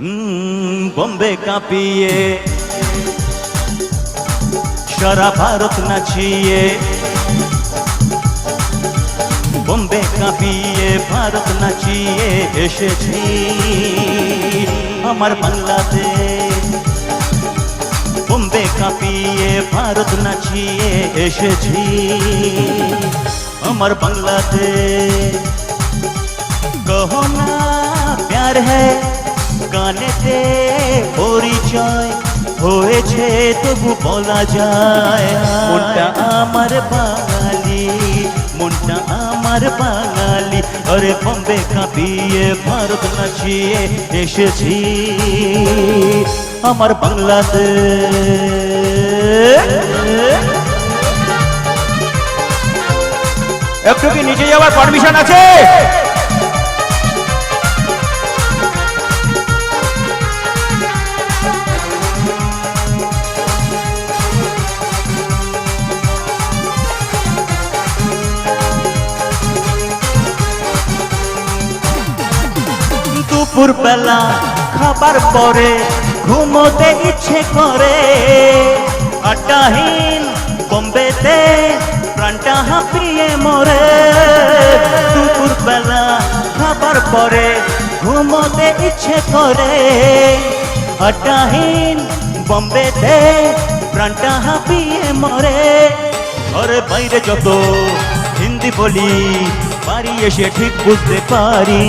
বোম্বে কাঁপিয়ে সারা ভারত নাচিয়ে, বোম্বে কাঁপিয়ে ভারত নাচিয়ে এসেছি আমার বাংলাদেশ। বোম্বে কাঁপিয়ে ভারত নাচিয়ে এসেছি আমার বাংলাদেশ। কহো না প্যার হ্যায় গানেতে পরিচয় হয়েছে তবু বলা যায়, মনটা আমার বাঙালি, মনটা আমার বাঙালি। আরে বোম্বে কাঁপিয়ে ভারত নাচিয়ে এসেছি আমার বাংলাদেশ। একটু কি নিচে যাওয়ার পারমিশন আছে? দুপুর বেলা খাবার পরে ঘুমোতে ইচ্ছে করে, আড্ডাহীন বোম্বেতে প্রাণটা হাঁপিয়ে মরে। দুপুর বেলা খাবার পরে ঘুমোতে ইচ্ছে করে, আড্ডাহীন বোম্বেতে প্রাণটা হাঁপিয়ে মরে। ঘরে বাইরে যত হিন্দি বলি, বাড়ি এসে ঠিক বুঝতে পারি।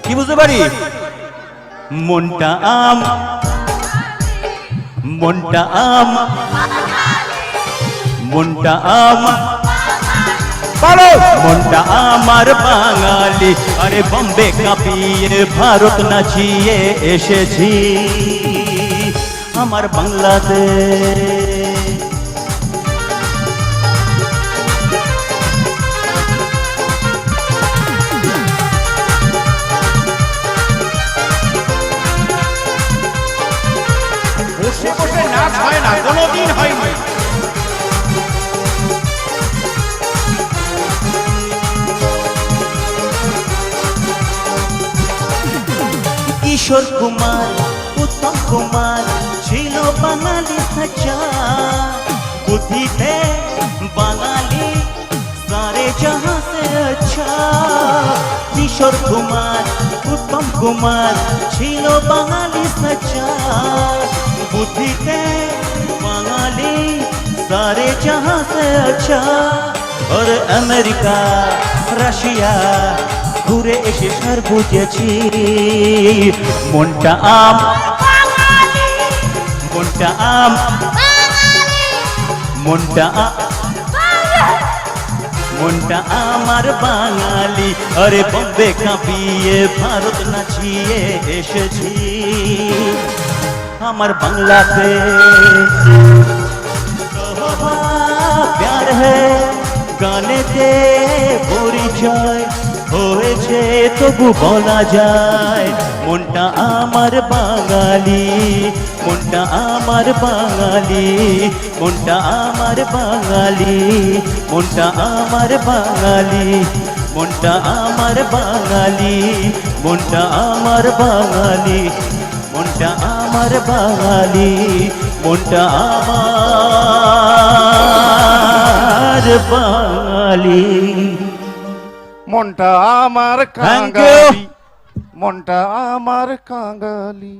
কি বুঝতে পারি? মনটা আম, মনটা আম, মনটা আম, বলো মনটা আমার বাঙালি। আরে বোম্বে কাঁপিয়ে ভারত নাচিয়ে এসেছি আমার বাংলাদেশ। বসে বসে নাচ হয় না, কোনোদিন হয়নি। কিশোর কুমার উত্তম কুমার ছিল বাঙালি সাজা, বুদ্ধিতে বাঙালি সারে জাহাঁ সে আচ্ছা। কিশোর কুমার উত্তম কুমার ছিল বাঙালি সাজা, বুদ্ধিতে বাঙালি সারে জাহাঁ সে আচ্ছা। আর আমেরিকা রাশিয়া ঘুরে এসে সার বুঝেছি মনটা আম, মনটা আম, মনটা মনটা আমার বাঙালি। আরে বোম্বে কাঁপিয়ে ভারত নাচিয়ে এসেছি আমার বাংলাদেশ। প্যার হ্যায় গানেতে পরিচয় হয়েছে তবু বলা যায়, মনটা আমার বাঙালি, মনটা আমার বাঙালি, মনটা আমার বাঙালি, মনটা আমার বাঙালি, মনটা আমার বাঙালি, মনটা আমার বাঙালি, মনটা আমার বাঙালি, মনটা আমার বাঙালি। মনটা আমার Thank you. কাঙালি, মনটা আমার কাঙালি।